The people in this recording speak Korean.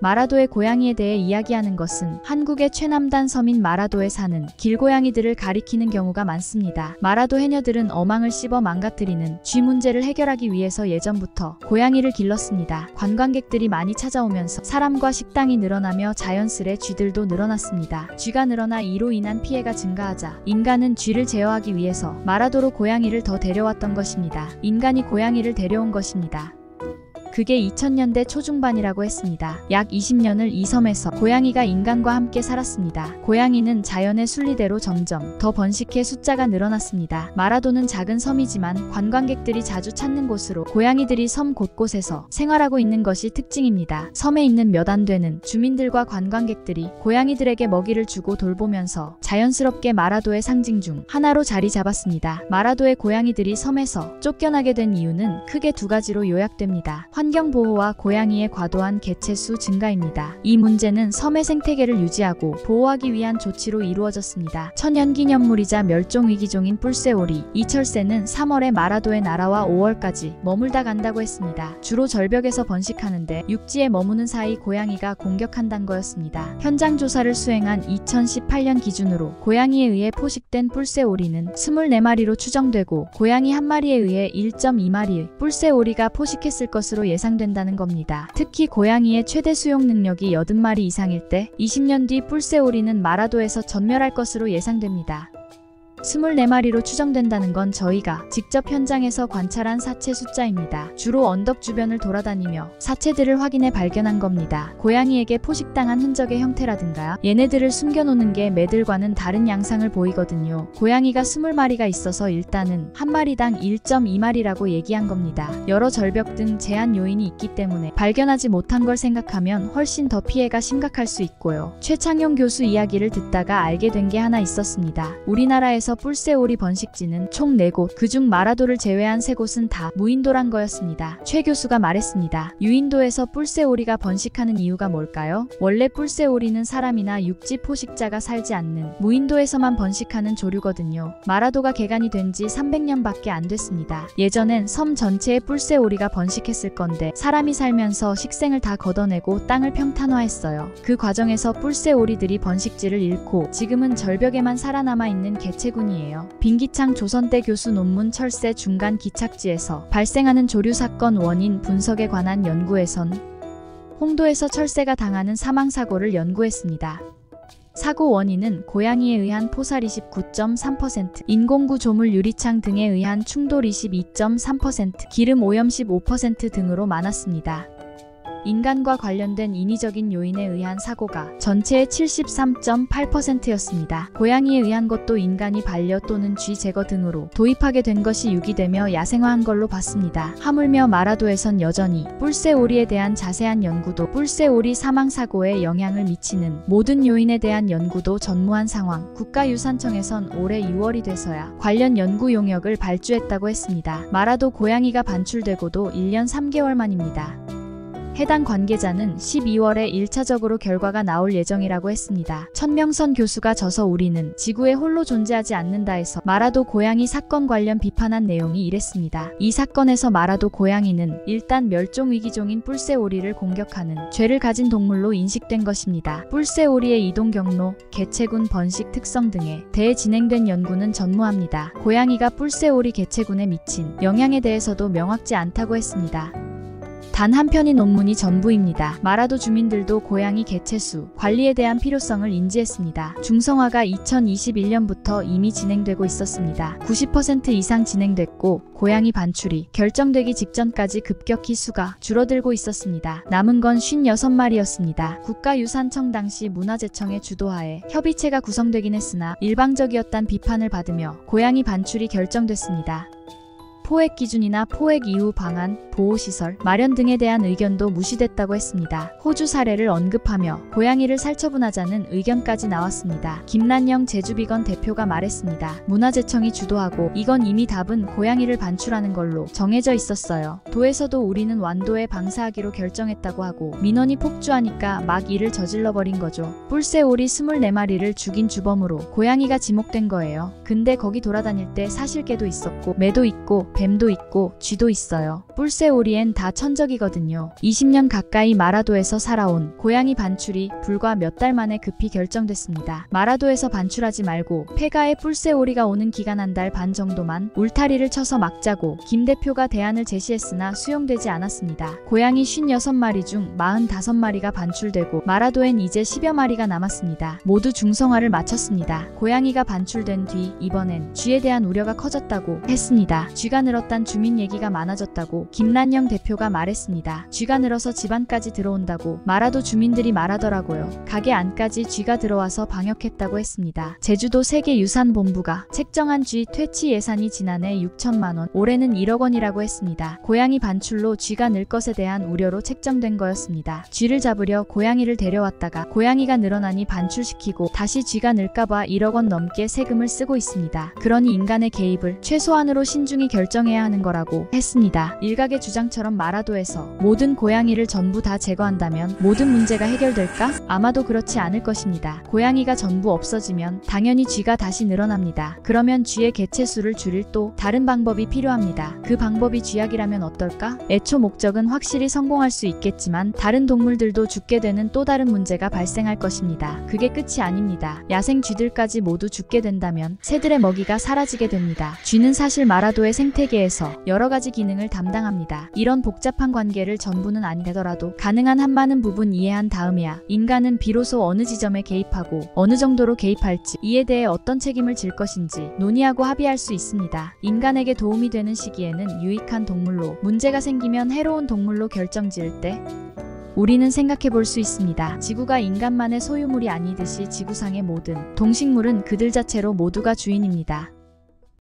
마라도의 고양이에 대해 이야기하는 것은 한국의 최남단 섬인 마라도에 사는 길고양이들을 가리키는 경우가 많습니다. 마라도 해녀들은 어망을 씹어 망가뜨리는 쥐 문제를 해결하기 위해서 예전부터 고양이를 길렀습니다. 관광객들이 많이 찾아오면서 사람과 식당이 늘어나며 자연스레 쥐들도 늘어났습니다. 쥐가 늘어나 이로 인한 피해가 증가하자 인간은 쥐를 제어하기 위해서 마라도로 고양이를 더 데려왔던 것입니다. 인간이 고양이를 데려온 것입니다. 그게 2000년대 초중반이라고 했습니다. 약 20년을 이 섬에서 고양이가 인간과 함께 살았습니다. 고양이는 자연의 순리대로 점점 더 번식해 숫자가 늘어났습니다. 마라도는 작은 섬이지만 관광객들이 자주 찾는 곳으로 고양이들이 섬 곳곳에서 생활하고 있는 것이 특징입니다. 섬에 있는 몇 안 되는 주민들과 관광객들이 고양이들에게 먹이를 주고 돌보면서 자연스럽게 마라도의 상징 중 하나로 자리 잡았습니다. 마라도의 고양이들이 섬에서 쫓겨나게 된 이유는 크게 두 가지로 요약됩니다. 환경보호와 고양이의 과도한 개체수 증가입니다. 이 문제는 섬의 생태계를 유지하고 보호하기 위한 조치로 이루어졌습니다. 천연기념물이자 멸종위기종인 뿔새오리, 이 철새는 3월에 마라도에 날아와 5월까지 머물다 간다고 했습니다. 주로 절벽에서 번식하는데 육지에 머무는 사이 고양이가 공격한다는 거였습니다. 현장 조사를 수행한 2018년 기준으로 고양이에 의해 포식된 뿔새오리는 24마리로 추정되고 고양이 한 마리에 의해 1.2마리의 뿔새오리가 포식했을 것으로 예상된다는 겁니다. 특히 고양이의 최대 수용 능력이 80마리 이상일 때 20년 뒤 뿔새오리는 마라도에서 전멸할 것으로 예상됩니다. 24마리로 추정된다는 건 저희가 직접 현장에서 관찰한 사체 숫자입니다. 주로 언덕 주변을 돌아다니며 사체들을 확인해 발견한 겁니다. 고양이에게 포식당한 흔적의 형태라든가 얘네들을 숨겨놓는 게 매들과는 다른 양상을 보이거든요. 고양이가 20마리가 있어서 일단은 한 마리당 1.2마리라고 얘기한 겁니다. 여러 절벽 등 제한 요인이 있기 때문에 발견하지 못한 걸 생각하면 훨씬 더 피해가 심각할 수 있고요. 최창용 교수 이야기를 듣다가 알게 된 게 하나 있었습니다. 우리나라에서 뿔새오리 번식지는 총 4곳, 그중 마라도를 제외한 3곳은 다 무인도란 거였습니다. 최 교수가 말했습니다. 유인도에서 뿔새오리가 번식하는 이유가 뭘까요? 원래 뿔새오리는 사람이나 육지 포식자가 살지 않는 무인도에서만 번식하는 조류거든요. 마라도가 개간이 된 지 300년밖에 안 됐습니다. 예전엔 섬 전체에 뿔새오리가 번식했을 건데 사람이 살면서 식생을 다 걷어내고 땅을 평탄화했어요. 그 과정에서 뿔새오리들이 번식지를 잃고 지금은 절벽에만 살아남아 있는 개체군이에요. 빈기창 조선대 교수 논문 철새 중간 기착지에서 발생하는 조류 사건 원인 분석에 관한 연구에선 홍도에서 철새가 당하는 사망사고를 연구했습니다. 사고 원인은 고양이에 의한 포살 29.3%, 인공구 조물 유리창 등에 의한 충돌 22.3%, 기름 오염 15% 등으로 많았습니다. 인간과 관련된 인위적인 요인에 의한 사고가 전체의 73.8%였습니다. 고양이에 의한 것도 인간이 반려 또는 쥐 제거 등으로 도입하게 된 것이 유기되며 야생화한 걸로 봤습니다. 하물며 마라도에선 여전히 뿔새오리에 대한 자세한 연구도 뿔새오리 사망사고에 영향을 미치는 모든 요인에 대한 연구도 전무한 상황. 국가유산청에선 올해 6월이 돼서야 관련 연구 용역을 발주했다고 했습니다. 마라도 고양이가 반출되고도 1년 3개월 만입니다. 해당 관계자는 12월에 1차적으로 결과가 나올 예정이라고 했습니다. 천명선 교수가 저서 우리는 지구에 홀로 존재하지 않는다 해서 마라도 고양이 사건 관련 비판한 내용이 이랬습니다. 이 사건에서 마라도 고양이는 일단 멸종위기종인 뿔새오리를 공격하는 죄를 가진 동물로 인식된 것입니다. 뿔새오리의 이동 경로, 개체군 번식 특성 등에 대해 진행된 연구는 전무합니다. 고양이가 뿔새오리 개체군에 미친 영향에 대해서도 명확지 않다고 했습니다. 단 한 편의 논문이 전부입니다. 마라도 주민들도 고양이 개체수 관리에 대한 필요성을 인지했습니다. 중성화가 2021년부터 이미 진행되고 있었습니다. 90% 이상 진행됐고 고양이 반출이 결정되기 직전까지 급격히 수가 줄어들고 있었습니다. 남은 건 56마리였습니다. 국가유산청 당시 문화재청의 주도하에 협의체가 구성되긴 했으나 일방적이었단 비판을 받으며 고양이 반출이 결정됐습니다. 포획 기준이나 포획 이후 방안, 보호시설, 마련 등에 대한 의견도 무시됐다고 했습니다. 호주 사례를 언급하며 고양이를 살처분하자는 의견까지 나왔습니다. 김난영 제주비건 대표가 말했습니다. 문화재청이 주도하고 이건 이미 답은 고양이를 반출하는 걸로 정해져 있었어요. 도에서도 우리는 완도에 방사하기로 결정했다고 하고 민원이 폭주하니까 막 일을 저질러버린 거죠. 뿔새오리 24마리를 죽인 주범으로 고양이가 지목된 거예요. 근데 거기 돌아다닐 때 사실개도 있었고 매도 있고 뱀도 있고 쥐도 있어요. 뿔새오리엔 다 천적이거든요. 20년 가까이 마라도에서 살아온 고양이 반출이 불과 몇 달 만에 급히 결정됐습니다. 마라도에서 반출하지 말고 폐가에 뿔새오리가 오는 기간 한 달 반 정도만 울타리를 쳐서 막자고 김 대표가 대안을 제시했으나 수용되지 않았습니다. 고양이 56마리 중 45마리가 반출되고 마라도엔 이제 10여 마리가 남았습니다. 모두 중성화를 마쳤습니다. 고양이가 반출된 뒤 이번엔 쥐에 대한 우려가 커졌다고 했습니다. 쥐가 늘었단 주민 얘기가 많아졌다고 김난영 대표가 말했습니다. 쥐가 늘어서 집안까지 들어온다고 마라도 주민들이 말하더라고요. 가게 안까지 쥐가 들어와서 방역했다고 했습니다. 제주도 세계유산본부가 책정한 쥐 퇴치 예산이 지난해 6천만 원, 올해는 1억 원이라고 했습니다. 고양이 반출로 쥐가 늘 것에 대한 우려로 책정된 거였습니다. 쥐를 잡으려 고양이를 데려왔다가 고양이가 늘어나니 반출시키고 다시 쥐가 늘까봐 1억 원 넘게 세금을 쓰고 있습니다. 그러니 인간의 개입을 최소한으로 신중히 결정해야 하는 거라고 했습니다. 일각의 주장처럼 마라도에서 모든 고양이를 전부 다 제거한다면 모든 문제가 해결될까? 아마도 그렇지 않을 것입니다. 고양이가 전부 없어지면 당연히 쥐가 다시 늘어납니다. 그러면 쥐의 개체수를 줄일 또 다른 방법이 필요합니다. 그 방법이 쥐약이라면 어떨까? 애초 목적은 확실히 성공할 수 있겠지만 다른 동물들도 죽게 되는 또 다른 문제가 발생할 것입니다. 그게 끝이 아닙니다. 야생 쥐들까지 모두 죽게 된다면 새들의 먹이가 사라지게 됩니다. 쥐는 사실 마라도의 생태계에서 여러 가지 기능을 담당합니다. 이런 복잡한 관계를 전부는 아니더라도 가능한 한 많은 부분 이해한 다음에야 인간은 비로소 어느 지점에 개입하고 어느 정도로 개입할지 이에 대해 어떤 책임을 질 것인지 논의하고 합의할 수 있습니다. 인간에게 도움이 되는 시기에는 유익한 동물로, 문제가 생기면 해로운 동물로 결정지을 때 우리는 생각해 볼 수 있습니다. 지구가 인간만의 소유물이 아니듯이 지구상의 모든 동식물은 그들 자체로 모두가 주인입니다.